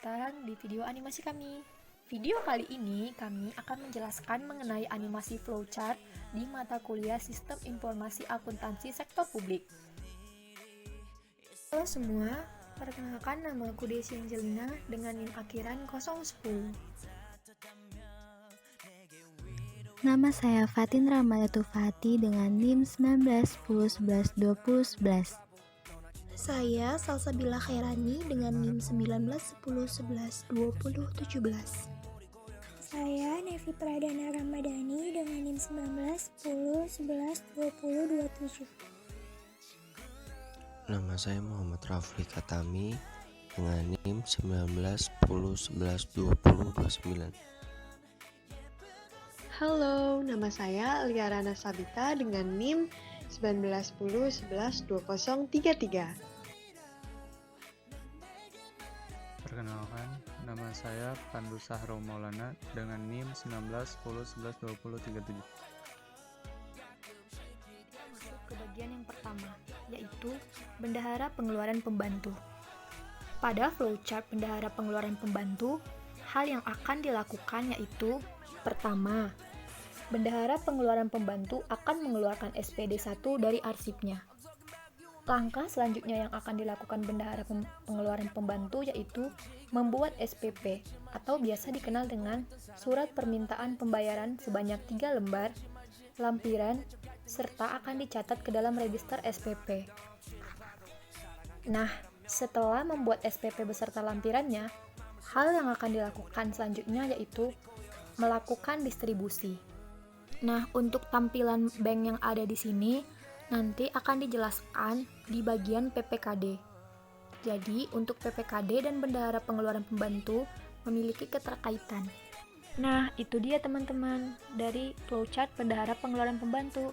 datang di video animasi kami. Video kali ini kami akan menjelaskan mengenai animasi flowchart di mata kuliah Sistem Informasi Akuntansi Sektor Publik. Halo semua, perkenalkan nama aku Desi Angelina dengan NIM akhiran 010. Nama saya Fatin Ramadhatu Fati dengan NIM 1910112011. Saya Salsabila Khairani dengan NIM 1910112017. Saya Nevi Pradana Ramadhani dengan NIM 1910112027. Nama saya Muhammad Rafli Katami dengan NIM 1910112029. Halo, nama saya Liarana Sabita dengan NIM 1910112033. Perkenalkan, nama saya Pandu Sahro Maulana dengan NIM 1910112037. Masuk ke bagian yang pertama, yaitu bendahara pengeluaran pembantu. Pada flowchart bendahara pengeluaran pembantu, hal yang akan dilakukan yaitu: pertama, bendahara pengeluaran pembantu akan mengeluarkan SPD 1 dari arsipnya. Langkah selanjutnya yang akan dilakukan bendahara pengeluaran pembantu yaitu membuat SPP atau biasa dikenal dengan Surat Permintaan Pembayaran sebanyak 3 lembar, lampiran, serta akan dicatat ke dalam register SPP. Nah, setelah membuat SPP beserta lampirannya, hal yang akan dilakukan selanjutnya yaitu melakukan distribusi. Nah, untuk tampilan bank yang ada di sini nanti akan dijelaskan di bagian PPKD. Jadi, untuk PPKD dan bendahara pengeluaran pembantu memiliki keterkaitan. Nah, itu dia teman-teman dari flowchart bendahara pengeluaran pembantu.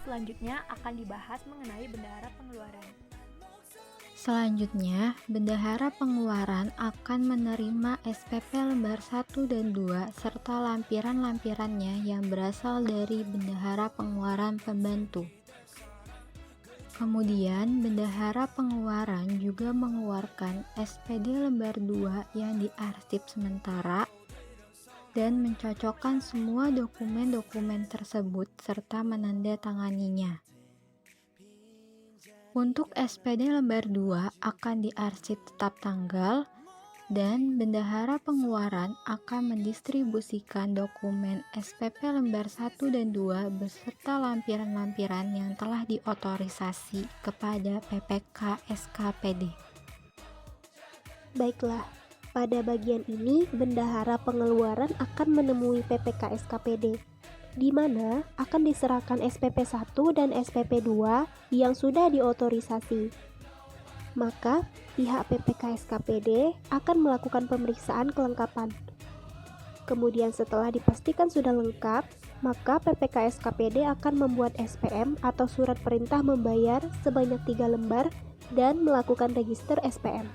Selanjutnya akan dibahas mengenai bendahara pengeluaran. Selanjutnya, bendahara pengeluaran akan menerima SPP lembar 1 dan 2 serta lampiran-lampirannya yang berasal dari bendahara pengeluaran pembantu. Kemudian, bendahara pengeluaran juga mengeluarkan SPD lembar 2 yang diarsip sementara dan mencocokkan semua dokumen-dokumen tersebut serta menandatanganinya. Untuk SPD lembar 2 akan diarsip tetap tanggal dan bendahara pengeluaran akan mendistribusikan dokumen SPP lembar 1 dan 2 beserta lampiran-lampiran yang telah diotorisasi kepada PPK SKPD. Baiklah, pada bagian ini bendahara pengeluaran akan menemui PPK SKPD, di mana akan diserahkan SPP 1 dan SPP 2 yang sudah diotorisasi. Maka, pihak PPK SKPD akan melakukan pemeriksaan kelengkapan. Kemudian setelah dipastikan sudah lengkap, maka PPK SKPD akan membuat SPM atau surat perintah membayar sebanyak 3 lembar dan melakukan register SPM.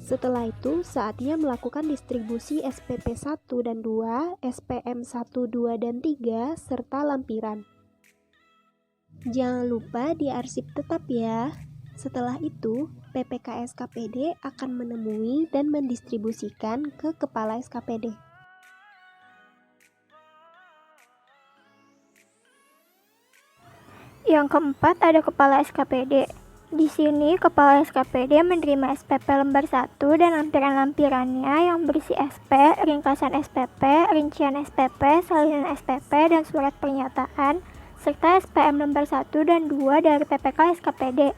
Setelah itu, saatnya melakukan distribusi SPP 1 dan 2, SPM 1, 2, dan 3, serta lampiran. Jangan lupa diarsip tetap ya. Setelah itu, PPK SKPD akan menemui dan mendistribusikan ke Kepala SKPD. Yang keempat ada Kepala SKPD. Di sini Kepala SKPD menerima SPP lembar 1 dan lampiran-lampirannya yang berisi SP, ringkasan SPP, rincian SPP, salinan SPP, dan surat pernyataan, serta SPM lembar 1 dan 2 dari PPK SKPD.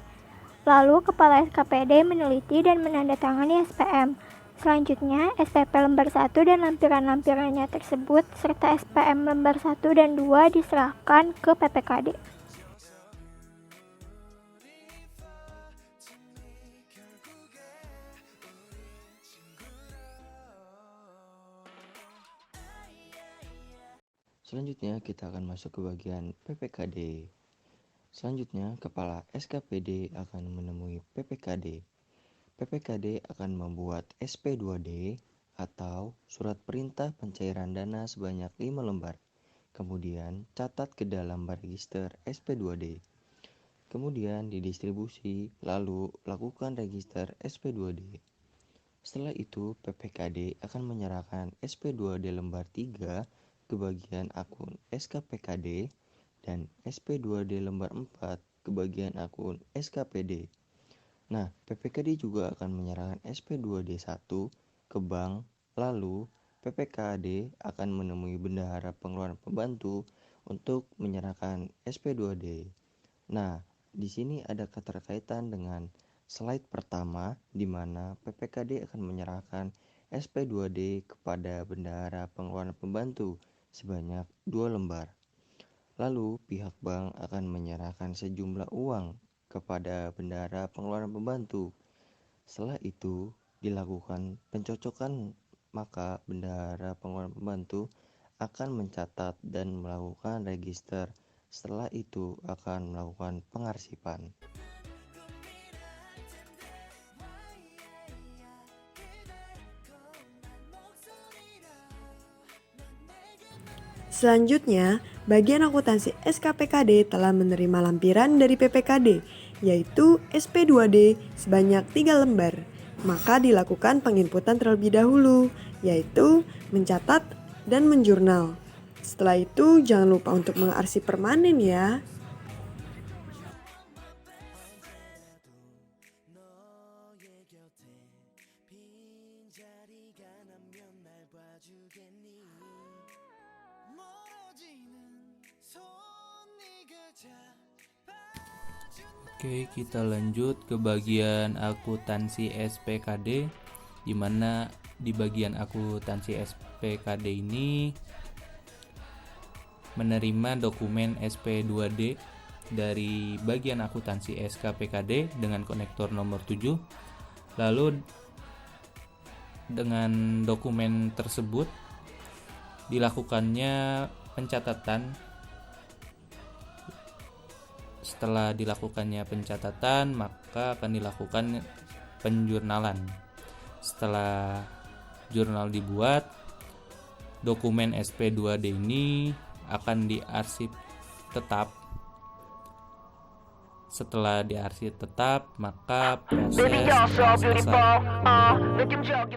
Lalu Kepala SKPD meneliti dan menandatangani SPM. Selanjutnya, SPP lembar 1 dan lampiran-lampirannya tersebut serta SPM lembar 1 dan 2 diserahkan ke PPKD. Selanjutnya kita akan masuk ke bagian PPKD. Selanjutnya, Kepala SKPD akan menemui PPKD. PPKD akan membuat SP2D atau Surat Perintah Pencairan Dana sebanyak 5 lembar. Kemudian, catat ke dalam register SP2D. Kemudian didistribusi, lalu lakukan register SP2D. Setelah itu, PPKD akan menyerahkan SP2D lembar 3 ke bagian akun SKPKD dan SP2D lembar 4 ke bagian akun SKPD. Nah, PPKD juga akan menyerahkan SP2D1 ke bank, lalu PPKD akan menemui bendahara pengeluaran pembantu untuk menyerahkan SP2D. Nah, di sini ada keterkaitan dengan slide pertama di mana PPKD akan menyerahkan SP2D kepada bendahara pengeluaran pembantu sebanyak 2 lembar. Lalu pihak bank akan menyerahkan sejumlah uang kepada bendahara pengeluaran pembantu. Setelah itu dilakukan pencocokan, maka bendahara pengeluaran pembantu akan mencatat dan melakukan register. Setelah itu akan melakukan pengarsipan. Selanjutnya, bagian akuntansi SKPKD telah menerima lampiran dari PPKD, yaitu SP2D sebanyak 3 lembar. Maka dilakukan penginputan terlebih dahulu, yaitu mencatat dan menjurnal. Setelah itu, jangan lupa untuk mengarsip permanen ya. Oke, kita lanjut ke bagian akuntansi SPKD, di mana di bagian akuntansi SPKD ini menerima dokumen SP2D dari bagian akuntansi SKPKD dengan konektor nomor 7. Lalu dengan dokumen tersebut dilakukannya pencatatan. Setelah dilakukannya pencatatan, maka akan dilakukan penjurnalan. Setelah jurnal dibuat, dokumen SP2D ini akan diarsip tetap. Setelah diarsip tetap, maka proses telah selesai.